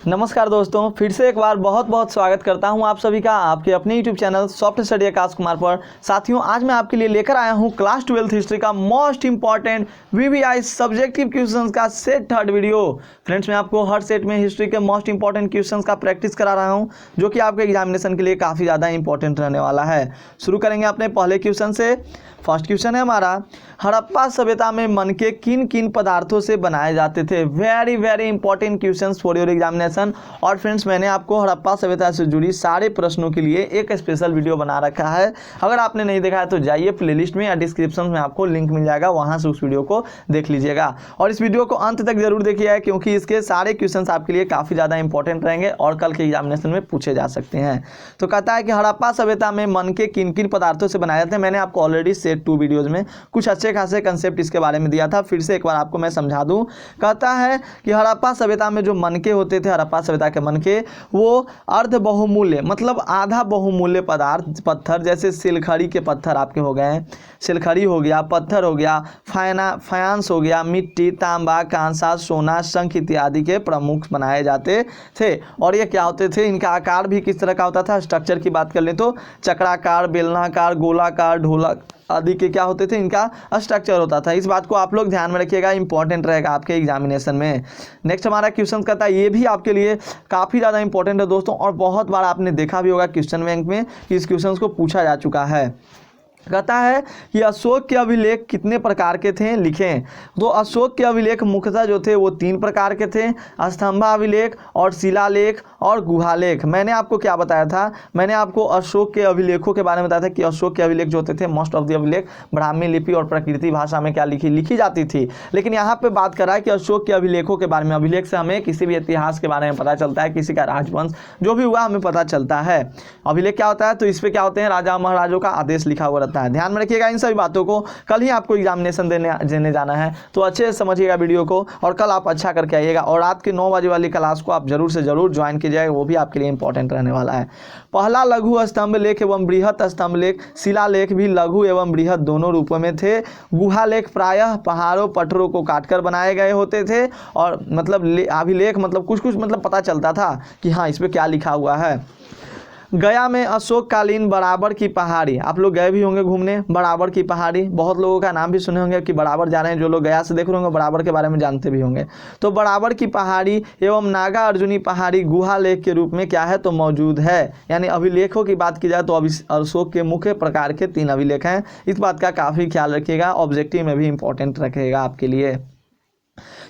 नमस्कार दोस्तों, फिर से एक बार बहुत बहुत स्वागत करता हूं आप सभी का आपके अपने YouTube channel soft study Akash Kumar पर। साथियों, आज मैं आपके लिए लेकर आया हूं क्लास 12th हिस्ट्री का most important VVI subjective questions का सेट थर्ड वीडियो। फ्रेंड्स, मैं आपको हर सेट में हिस्ट्री के मोस्ट इंपॉर्टेंट क्वेश्चंस का प्रैक्टिस करा रहा हूं, जो कि आपके एग्जामिनेशन के लिए काफ़ी ज़्यादा इंपॉर्टेंट रहने वाला है। शुरू करेंगे अपने पहले क्वेश्चन से। फर्स्ट क्वेश्चन है हमारा, हड़प्पा सभ्यता में मनके किन किन पदार्थों से बनाए जाते थे। Very very important questions for your examination. और फ्रेंड्स, मैंने आपको हड़प्पा सभ्यता से जुड़ी सारे प्रश्नों के लिए एक स्पेशल वीडियो बना रखा है। अगर आपने नहीं देखा है तो जाइए प्लेलिस्ट में या डिस्क्रिप्शन में आपको लिंक मिल जाएगा, वहां से उस वीडियो को देख लीजिएगा। और इस वीडियो को अंत तक जरूर देखिए, क्योंकि इसके सारे क्वेश्चंस आपके लिए काफ़ी ज़्यादा इंपॉर्टेंट रहेंगे और कल के एग्जामिनेशन में पूछे जा सकते हैं। तो कहता है कि हड़प्पा सभ्यता में मनके किन किन पदार्थों से बनाए जाते हैं। मैंने आपको ऑलरेडी सेट 2 वीडियोज़ में कुछ अच्छे खासे कंसेप्ट इसके बारे में दिया था, फिर से एक बार आपको मैं समझा दूं। कहता है कि हड़प्पा सभ्यता में जो मनके होते थे, हड़प्पा सभ्यता के मनके, वो अर्ध बहुमूल्य मतलब आधा बहुमूल्य पदार्थ, पत्थर जैसे सिलखड़ी के पत्थर आपके हो गए, सिलखड़ी हो गया, पत्थर हो गया, फायांस हो गया, मिट्टी, तांबा, कांसा, सोना, शंख इत्यादि के प्रमुख बनाए जाते थे। और ये क्या होते थे, इनका आकार भी किस तरह का होता था। स्ट्रक्चर की बात कर लें तो चक्राकार, बेलनाकार, गोलाकार, ढोलक आदि के क्या होते थे, इनका स्ट्रक्चर होता था। इस बात को आप लोग ध्यान में रखिएगा, इंपॉर्टेंट रहेगा आपके एग्जामिनेशन में। नेक्स्ट हमारा क्वेश्चन कहता है, ये भी आपके लिए काफ़ी ज़्यादा इंपॉर्टेंट है दोस्तों, और बहुत बार आपने देखा भी होगा क्वेश्चन बैंक में कि इस क्वेश्चन को पूछा जा चुका है। कहता है कि अशोक के अभिलेख कितने प्रकार के थे, लिखें। तो अशोक के अभिलेख मुख्यतः जो थे वो 3 प्रकार के थे, स्तंभाभिलेख और शिलालेख और गुहालेख। मैंने आपको क्या बताया था, मैंने आपको अशोक के अभिलेखों के बारे में बताया था कि अशोक के अभिलेख जो होते थे, मोस्ट ऑफ द अभिलेख ब्राह्मी लिपि और प्राकृतिक भाषा में क्या लिखी जाती थी। लेकिन यहाँ पे बात कर रहा है कि अशोक के अभिलेखों के बारे में। अभिलेख से हमें किसी भी इतिहास के बारे में पता चलता है, किसी का राजवंश जो भी हुआ हमें पता चलता है। अभिलेख क्या होता है, तो इस पर क्या होते हैं, राजा महाराजों का आदेश लिखा हुआ रहता है। ध्यान में रखिएगा इन सभी बातों को, कल ही आपको एग्जामिनेशन देने जाना है, तो अच्छे से समझिएगा वीडियो को और कल आप अच्छा करके आइएगा। और रात के 9 बजे वाली क्लास को आप जरूर से जरूर ज्वाइन कीजिएगा, वो भी आपके लिए इंपॉर्टेंट रहने वाला है। पहला लघु स्तंभ लेख एवं बृहत स्तंभ लेख, शिलालेख भी लघु एवं बृहत दोनों रूपों में थे। गुहालेख प्रायः पहाड़ों पत्थरों को काटकर बनाए गए होते थे। और मतलब अभिलेख मतलब कुछ कुछ मतलब पता चलता था कि हाँ इस पर क्या लिखा हुआ है। गया में अशोककालीन बराबर की पहाड़ी, आप लोग गए भी होंगे घूमने, बराबर की पहाड़ी बहुत लोगों का नाम भी सुने होंगे कि बराबर जा रहे हैं। जो लोग गया से देख रहे होंगे बराबर के बारे में जानते भी होंगे। तो बराबर की पहाड़ी एवं नागा अर्जुनी पहाड़ी गुहालेख के रूप में क्या है, तो मौजूद है। यानी अभिलेखों की बात की जाए तो अशोक के मुख्य प्रकार के 3 अभिलेख हैं। इस बात का काफ़ी ख्याल रखिएगा, ऑब्जेक्टिव में भी इंपॉर्टेंट रखेगा आपके लिए।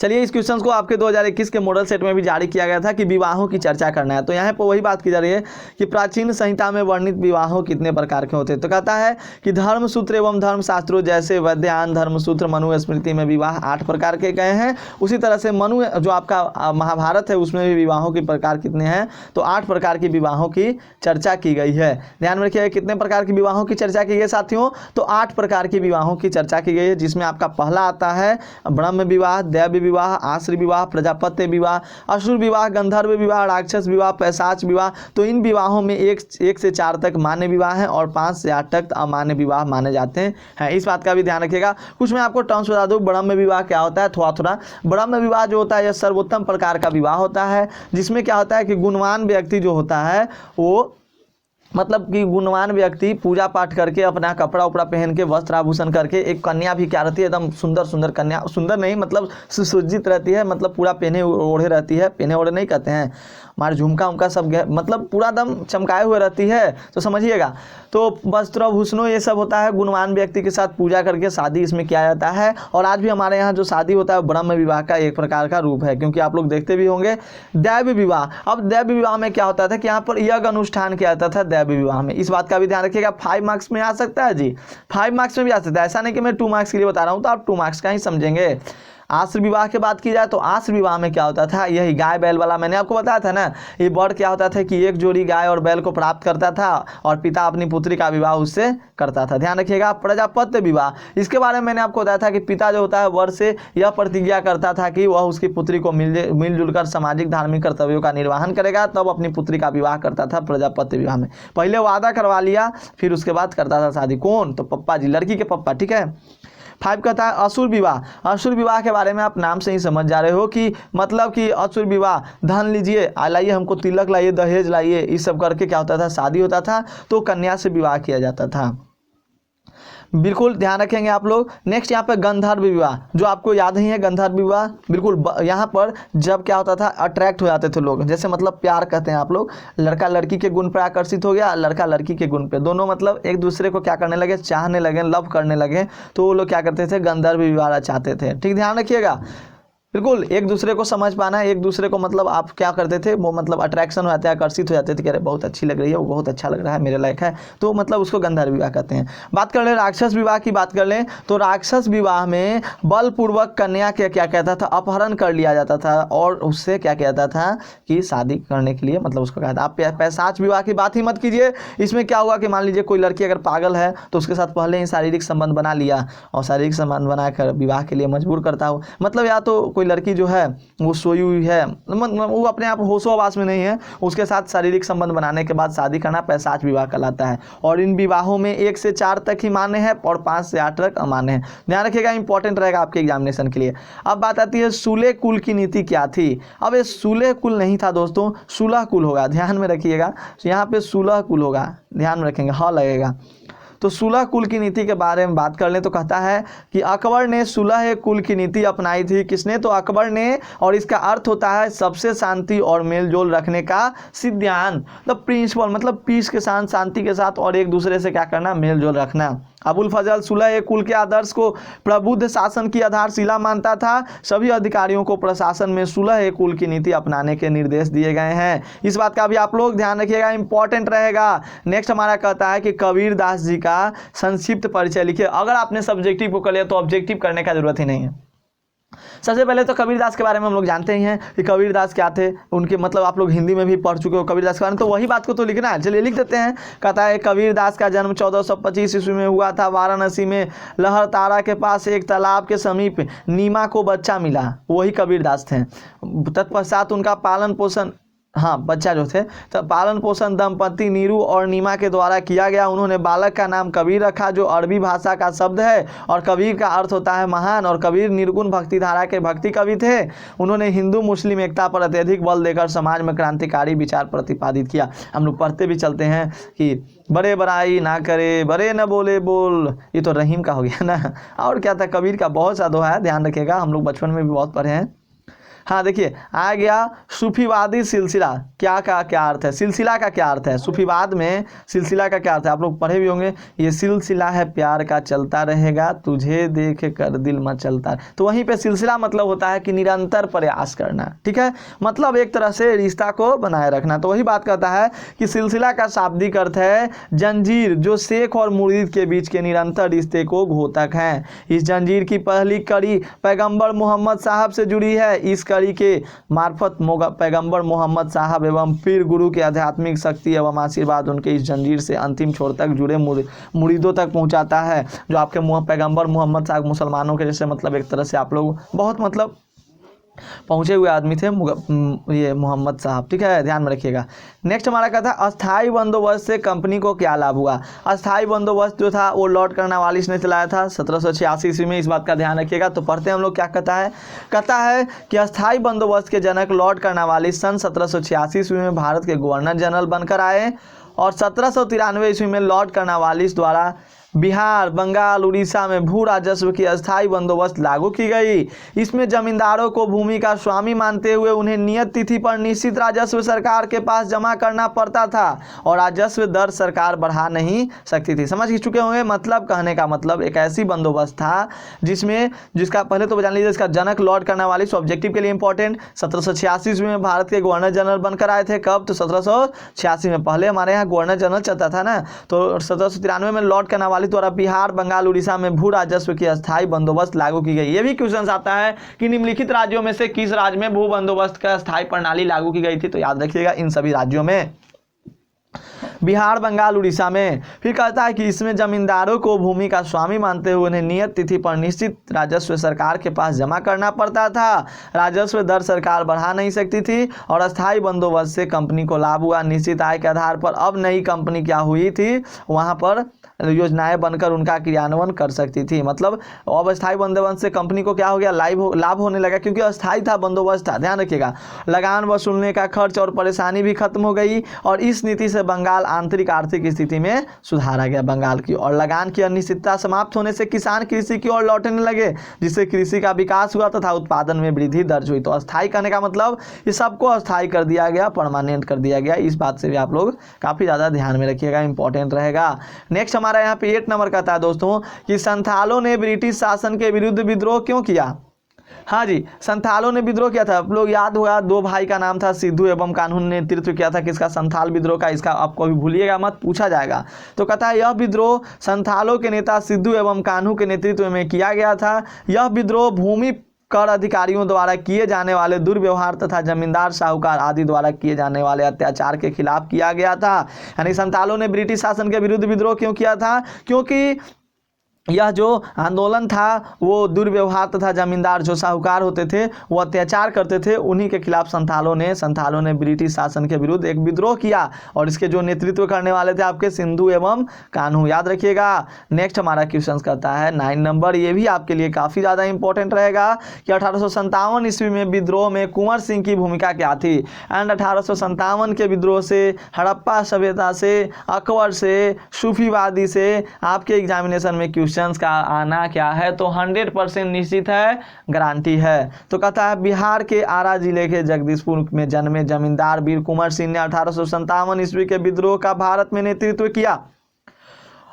चलिए, इस क्वेश्चन को आपके 2021 के मॉडल सेट में भी जारी किया गया था कि विवाहों की चर्चा करना है। तो यहाँ पर वही बात की जा रही है कि प्राचीन संहिता में वर्णित विवाहों कितने प्रकार के होते हैं। तो कहता है कि धर्मसूत्र एवं धर्मशास्त्रों जैसे वैद्यायन, धर्मसूत्र, मनु स्मृति में विवाह 8 प्रकार के गए हैं। उसी तरह से मनु जो आपका महाभारत है उसमें भी विवाहों के प्रकार कितने हैं, तो 8 प्रकार की विवाहों की चर्चा की गई है। ध्यान में रखिएगा कितने प्रकार की विवाहों की चर्चा की गई साथियों, तो 8 प्रकार की विवाहों की चर्चा की गई है, जिसमें आपका पहला आता है ब्रह्म विवाह, दैव विवाह, आश्री विवाह, प्रजापत्य विवाह, असुर विवाह, गंधर्व विवाह, राक्षस विवाह, पैशाच विवाह। तो इन विवाहों में 1 से 4 तक मान्य विवाह है और 5 से 8 तक अमान्य विवाह माने जाते हैं। इस बात का भी ध्यान रखिएगा। कुछ मैं आपको टर्म्स बता दूं, ब्रह्म विवाह क्या होता है, थोड़ा ब्रह्म विवाह जो होता है यह सर्वोत्तम प्रकार का विवाह होता है, जिसमें क्या होता है कि गुणवान व्यक्ति जो होता है वो मतलब कि गुणवान व्यक्ति पूजा पाठ करके अपना कपड़ा उपड़ा पहन के वस्त्र आभूषण करके, एक कन्या भी क्या रहती है एकदम सुंदर सुंदर कन्या, सुंदर नहीं मतलब सुसज्जित रहती है, मतलब पूरा पहने ओढ़े रहती है, पहने ओढ़े नहीं कहते हैं, हमारे झुमका उमका सब मतलब पूरा दम चमकाए हुए रहती है, तो समझिएगा। तो वस्त्र आभूषणों ये सब होता है, गुणवान व्यक्ति के साथ पूजा करके शादी इसमें किया जाता है। और आज भी हमारे यहाँ जो शादी होता है ब्रह्म विवाह का एक प्रकार का रूप है, क्योंकि आप लोग देखते भी होंगे। दैव विवाह, अब दैव विवाह में क्या होता था कि यहाँ पर यज्ञ अनुष्ठान किया जाता था दैव विवाह में। इस बात का भी ध्यान रखिएगा, 5 मार्क्स में आ सकता है जी, 5 मार्क्स में भी आ सकता है। ऐसा नहीं कि मैं 2 मार्क्स के लिए बता रहा हूँ, तो आप 2 मार्क्स का ही समझेंगे। आश्र विवाह की बात की जाए तो आश्र विवाह में क्या होता था, यही गाय बैल वाला मैंने आपको बताया था ना। ये वर क्या होता था कि एक जोड़ी गाय और बैल को प्राप्त करता था और पिता अपनी पुत्री का विवाह उससे करता था। ध्यान रखिएगा। प्रजापत्य विवाह, इसके बारे में मैंने आपको बताया था कि पिता जो होता है वर से यह प्रतिज्ञा करता था कि वह उसकी पुत्री को मिलजुल कर सामाजिक धार्मिक कर्तव्यों का निर्वहन करेगा, तब अपनी पुत्री का विवाह करता था प्रजापत्य विवाह में। पहले वादा करवा लिया, फिर उसके बाद करता था शादी। कौन, तो पप्पा जी, लड़की के पप्पा, ठीक है। 5 कहता है असुर विवाह। असुर विवाह के बारे में आप नाम से ही समझ जा रहे हो कि मतलब कि असुर विवाह, धन लीजिए, लाइए हमको तिलक लाइए, दहेज लाइए, इस सब करके क्या होता था, शादी होता था तो कन्या से विवाह किया जाता था। बिल्कुल ध्यान रखेंगे आप लोग। नेक्स्ट यहाँ पे गंधर्व विवाह, जो आपको याद ही है गंधर्व विवाह। बिल्कुल यहाँ पर जब क्या होता था, अट्रैक्ट हो जाते थे लोग, जैसे मतलब प्यार कहते हैं आप लोग, लड़का लड़की के गुण पर आकर्षित हो गया, लड़का लड़की के गुण पे, दोनों मतलब एक दूसरे को क्या करने लगे, चाहने लगे, लव करने लगे, तो वो लोग क्या करते थे, गंधर्व विवाह चाहते थे। ठीक, ध्यान रखिएगा। बिल्कुल एक दूसरे को समझ पाना, एक दूसरे को मतलब आप क्या करते थे, वो मतलब अट्रैक्शन हो जाते हैं, आकर्षित हो जाते थे कि अरे बहुत अच्छी लग रही है, वो बहुत अच्छा लग रहा है, मेरे लायक है, तो मतलब उसको गंधर्व विवाह कहते हैं। बात कर ले राक्षस विवाह की, बात कर लें तो राक्षस विवाह में बलपूर्वक कन्या के क्या कहता था, अपहरण कर लिया जाता था और उससे क्या कहता था कि शादी करने के लिए मतलब उसको कहता। आप पैशाच विवाह की बात ही मत कीजिए। इसमें क्या हुआ कि मान लीजिए कोई लड़की अगर पागल है तो उसके साथ पहले ही शारीरिक संबंध बना लिया और शारीरिक संबंध बनाकर विवाह के लिए मजबूर करता हो, मतलब या तो कोई लड़की जो है वो सोई हुई है, मतलब वो अपने आप होशो आवास में नहीं है, उसके साथ शारीरिक संबंध बनाने के बाद शादी करना पैशाच विवाह कहलाता है। और इन विवाहों में 1 से 4 तक ही मान्य है और 5 से 8 तक अमान्य है। ध्यान रखिएगा, इंपॉर्टेंट रहेगा आपके एग्जामिनेशन के लिए। अब बात आती है सूले कुल की नीति क्या थी। अब ये सूले कुल नहीं था दोस्तों, सुलह कुल होगा, ध्यान में रखिएगा, यहाँ पे सुलह कुल होगा, ध्यान में रखेंगे, हाँ लगेगा। तो सुलह कुल की नीति के बारे में बात कर लें तो कहता है कि अकबर ने सुलह कुल की नीति अपनाई थी। किसने, तो अकबर ने, और इसका अर्थ होता है सबसे शांति और मेलजोल रखने का सिद्धांत, मतलब प्रिंसिपल, मतलब पीस के साथ, शांति के साथ और एक दूसरे से क्या करना, मेलजोल रखना। अबुल फजल सुलह कुल के आदर्श को प्रबुद्ध शासन की आधारशिला मानता था। सभी अधिकारियों को प्रशासन में सुलह कुल की नीति अपनाने के निर्देश दिए गए हैं। इस बात का भी आप लोग ध्यान रखिएगा, इंपॉर्टेंट रहेगा। नेक्स्ट हमारा कहता है कि कबीर दास जी का संक्षिप्त परिचय लिखिए। अगर आपने सब्जेक्टिव को कर लिया तो ऑब्जेक्टिव करने का जरूरत ही नहीं है। सबसे पहले तो कबीरदास के बारे में हम लोग जानते ही हैं कि कबीरदास क्या थे, उनके मतलब आप लोग हिंदी में भी पढ़ चुके हो कबीरदास के बारे में, तो वही बात को तो लिखना है। चलिए लिख देते हैं। कहता है कबीरदास का जन्म 1425 ईस्वी में हुआ था। वाराणसी में लहरतारा के पास एक तालाब के समीप नीमा को बच्चा मिला, वही कबीरदास थे। तत्पश्चात उनका पालन पोषण, हाँ बच्चा जो थे, तो पालन पोषण दंपति नीरू और नीमा के द्वारा किया गया। उन्होंने बालक का नाम कबीर रखा, जो अरबी भाषा का शब्द है और कबीर का अर्थ होता है महान। और कबीर निर्गुण भक्ति धारा के भक्ति कवि थे। उन्होंने हिंदू मुस्लिम एकता पर अत्यधिक बल देकर समाज में क्रांतिकारी विचार प्रतिपादित किया। हम लोग पढ़ते भी चलते हैं कि बड़े बड़ाई ना करे, बड़े न बोले बोल, ये तो रहीम का हो गया ना। और क्या था, कबीर का बहुत सा दोहा है, ध्यान रखिएगा, हम लोग बचपन में भी बहुत पढ़े हैं। हाँ देखिए आ गया सूफीवादी सिलसिला, क्या का क्या अर्थ है, सिलसिला का क्या अर्थ है, सूफीवाद में सिलसिला का क्या अर्थ है, आप लोग पढ़े भी होंगे। ये सिलसिला है प्यार का चलता रहेगा, तुझे देख कर दिल मचलता। तो वहीं पे सिलसिला मतलब होता है कि निरंतर प्रयास करना, ठीक है, मतलब एक तरह से रिश्ता को बनाए रखना। तो वही बात कहता है कि सिलसिला का शाब्दिक अर्थ है जंजीर, जो शेख और मुरीद के बीच के निरंतर रिश्ते को घोतक है। इस जंजीर की पहली कड़ी पैगंबर मोहम्मद साहब से जुड़ी है। इस कड़ी के मार्फत पैगंबर मोहम्मद साहब एवं पीर गुरु के आध्यात्मिक शक्ति एवं आशीर्वाद उनके इस जंजीर से अंतिम छोर तक जुड़े मुरीदों तक पहुंचाता है। जो आपके पैगंबर मोहम्मद साहब मुसलमानों के जैसे मतलब एक तरह से आप लोग बहुत मतलब पहुंचे हुए आदमी थे ये मोहम्मद साहब, ठीक है, ध्यान में रखिएगा। नेक्स्ट हमारा कहता है अस्थाई बंदोबस्त से कंपनी को क्या लाभ हुआ। अस्थाई बंदोबस्त जो था वो लॉर्ड कर्नवालिस ने चलाया था 1786 ईस्वी में, इस बात का ध्यान रखिएगा। तो पढ़ते हैं हम लोग क्या कहता है कि अस्थाई बंदोबस्त के जनक लॉर्ड कर्नवालिस सन 1786 ईस्वी में भारत के गवर्नर जनरल बनकर आए और 1793 ईस्वी में लॉर्ड कर्नवालिस द्वारा बिहार, बंगाल, उड़ीसा में भू राजस्व की अस्थायी बंदोबस्त लागू की गई। इसमें जमींदारों को भूमि का स्वामी मानते हुए उन्हें नियत तिथि पर निश्चित राजस्व सरकार के पास जमा करना पड़ता था और राजस्व दर सरकार बढ़ा नहीं सकती थी। समझ चुके होंगे, मतलब कहने का मतलब एक ऐसी बंदोबस्त था जिसका पहले तो जान लीजिए, इसका जनक लॉर्ड कर्नवालिस, ऑब्जेक्टिव के लिए इंपॉर्टेंट, 1786 में भारत के गवर्नर जनरल बनकर आए थे। कब, तो 1786 में। पहले हमारे यहाँ गवर्नर जनरल चलता था ना, तो 1793 में लॉर्ड कर्नवालिस द्वारा बिहार, बंगाल, उड़ीसा में भू राजस्व की अस्थायी बंदोबस्त लागू की गई। ये भी क्वेश्चन आता है कि निम्नलिखित राज्यों में से किस राज्य में भू बंदोबस्त का अस्थायी प्रणाली लागू की गई थी। तो याद रखिएगा इन सभी राज्यों में, बिहार, बंगाल, उड़ीसा में। फिर कहता है कि इसमें जमींदारों को भूमि का स्वामी मानते हुए उन्हें नियत तिथि पर निश्चित राजस्व सरकार के पास जमा करना पड़ता था। राजस्व दर सरकार बढ़ा नहीं सकती थी और अस्थायी बंदोबस्त से कंपनी को लाभ हुआ। निश्चित आय के आधार पर अब नई कंपनी क्या हुई थी, वहां पर योजनाएं बनकर उनका क्रियान्वयन कर सकती थी। मतलब अब अस्थायी बंदोबस्त से कंपनी को क्या हो गया, लाभ होने लगा, क्योंकि अस्थायी था, बंदोबस्त था। ध्यान रखिएगा, लगान वसूलने का खर्च और परेशानी भी खत्म हो गई और इस नीति से बंगाल आंतरिक आर्थिक स्थिति में सुधार आ गया बंगाल की। और लगान की अनिश्चितता समाप्त होने से किसान कृषि की ओर लौटने लगे, जिससे कृषि का विकास हुआ तथा उत्पादन में वृद्धि दर्ज हुई। तो अस्थायी करने का मतलब इस सबको अस्थायी कर दिया गया, परमानेंट कर दिया गया। इस बात से भी आप लोग काफ़ी ज़्यादा ध्यान में रखिएगा, इंपॉर्टेंट रहेगा। नेक्स्ट हमारा यहाँ पे 8 नंबर का था दोस्तों कि संथालों ने ब्रिटिश शासन के विरुद्ध विद्रोह क्यों किया। हाँ जी, संथालों ने विद्रोह किया था। आप लोग याद होगा, 2 भाई का नाम था, सिद्धू एवं कान्हू ने नेतृत्व किया था किसका, संथाल विद्रोह का। इसका आपको अभी भूलिएगा मत, पूछा जाएगा। तो कहता है यह विद्रोह संथालों के नेता सिद्धू एवं कान्हू के नेतृत्व में किया गया था। यह विद्रोह भूमि कर अधिकारियों द्वारा किए जाने वाले दुर्व्यवहार तथा जमींदार साहूकार आदि द्वारा किए जाने वाले अत्याचार के खिलाफ किया गया था। यानी संथालों ने ब्रिटिश शासन के विरुद्ध विद्रोह क्यों किया था, क्योंकि यह जो आंदोलन था वो दुर्व्यवहार तथा जमींदार जो साहूकार होते थे वो अत्याचार करते थे, उन्हीं के खिलाफ संथालों ने ब्रिटिश शासन के विरुद्ध एक विद्रोह किया। और इसके जो नेतृत्व करने वाले थे आपके सिंधु एवं कान्हू, याद रखिएगा। नेक्स्ट हमारा क्वेश्चन करता है 9 नंबर, ये भी आपके लिए काफ़ी ज़्यादा इंपॉर्टेंट रहेगा कि 1857 ईस्वी में विद्रोह में कुंवर सिंह की भूमिका क्या थी। एंड 1857 के विद्रोह से, हड़प्पा सभ्यता से, अकबर से, सूफीवादी से आपके एग्जामिनेशन में क्वेश्चन का आना क्या है, तो 100% निश्चित है, गारंटी है। तो कहता है बिहार के आरा जिले के जगदीशपुर में जन्मे जमींदार वीर कुंवर सिंह ने 1857 ईस्वी के विद्रोह का भारत में नेतृत्व किया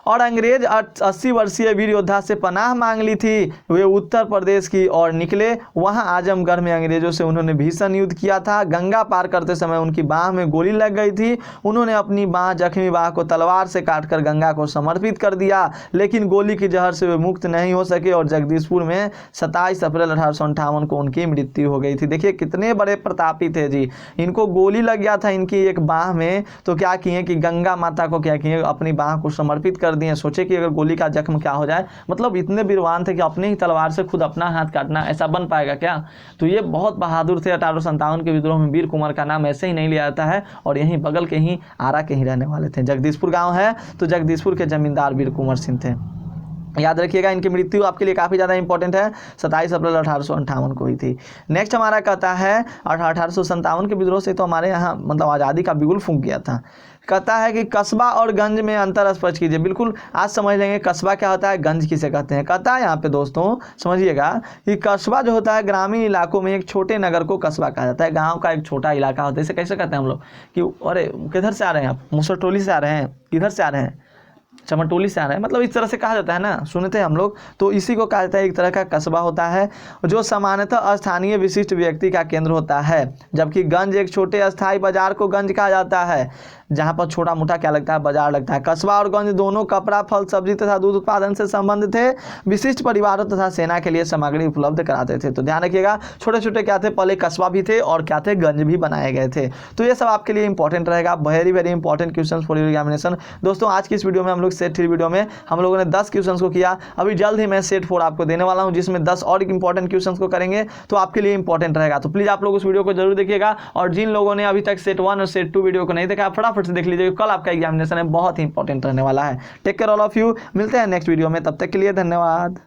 और अंग्रेज 80 वर्षीय वीर योद्धा से पनाह मांग ली थी। वे उत्तर प्रदेश की ओर निकले। वहां आजमगढ़ में अंग्रेजों से उन्होंने भीषण युद्ध किया था। गंगा पार करते समय उनकी बाह में गोली लग गई थी। उन्होंने अपनी जख्मी बाह को तलवार से काटकर गंगा को समर्पित कर दिया, लेकिन गोली की जहर से वे मुक्त नहीं हो सके और जगदीशपुर में 27 अप्रैल 1858 को उनकी मृत्यु हो गई थी। देखिए कितने बड़े प्रतापी थे जी, इनको गोली लग गया था इनकी एक बाह में, तो क्या किए कि गंगा माता को क्या किए, अपनी बाह को समर्पित कर दिए। सोचे कि अगर गोली का जख्म क्या हो जाए, मतलब इतने वीरवान थे कि अपने ही तलवार से खुद अपना हाथ काटना, ऐसा बन पाएगा क्या। तो ये बहुत बहादुर थे। 1857 के विद्रोह में वीर कुंवर का नाम ऐसे ही नहीं लिया जाता है और यहीं बगल के ही आरा के ही रहने वाले थे। जगदीशपुर गांव है, तो जगदीशपुर के जमींदार वीर कुंवर सिंह थे, याद रखिएगा। इनकी मृत्यु आपके लिए काफ़ी ज़्यादा इंपॉर्टेंट है, 27 अप्रैल 1858 को हुई थी। नेक्स्ट हमारा कहता है 1857 के विद्रोह से तो हमारे यहाँ मतलब आज़ादी का बिगुल फूंक गया था। कहता है कि कस्बा और गंज में अंतर स्पष्ट कीजिए। बिल्कुल आज समझ लेंगे कस्बा क्या होता है, गंज किसे कहते हैं। कहता है यहाँ पे दोस्तों समझिएगा कि कस्बा जो होता है ग्रामीण इलाकों में एक छोटे नगर को कस्बा कहा जाता है। गाँव का एक छोटा इलाका होता है। इसे कैसे कहते हैं हम लोग कि अरे किधर से आ रहे हैं आप, मुसरटोली से आ रहे हैं, किधर से आ रहे हैं, चमरटोली से आ रहा है, मतलब इस तरह से कहा जाता है ना, सुनते हैं हम लोग। तो इसी को कहा जाता है एक तरह का कस्बा होता है जो सामान्यतः स्थानीय विशिष्ट व्यक्ति का केंद्र होता है, जबकि गंज एक छोटे अस्थायी बाजार को गंज कहा जाता है, जहाँ पर छोटा मोटा क्या लगता है, बाजार लगता है। कस्बा और गंज दोनों कपड़ा, फल, सब्जी तथा दूध उत्पादन से संबंधित थे। विशिष्ट परिवारों तथा सेना के लिए सामग्री उपलब्ध कराते थे। तो ध्यान रखिएगा, छोटे छोटे क्या थे, पहले कस्बा भी थे और क्या थे, गंज भी बनाए गए थे। तो ये सब आपके लिए इंपॉर्टेंट रहेगा, very very important question for your examination. दोस्तों आज की इस वीडियो में हम लोग सेट 3 वीडियो में हम लोगों ने 10 क्वेश्चन को किया। अभी जल्द ही मैं सेट 4 आपको देने वाला हूँ, जिसमें 10 और इंपॉर्टेंट क्वेश्चन को करेंगे, तो आपके लिए इंपॉर्टेंट रहेगा। तो प्लीज़ आप लोग उस वीडियो को जरूर देखिएगा। और जिन लोगों ने अभी तक सेट 1 और सेट 2 वीडियो को नहीं देखा, फटाफट से देख लीजिए, कल आपका एग्जामिनेशन है, बहुत ही इंपॉर्टेंट रहने वाला है। Take care all of you, मिलते हैं नेक्स्ट वीडियो में, तब तक के लिए धन्यवाद।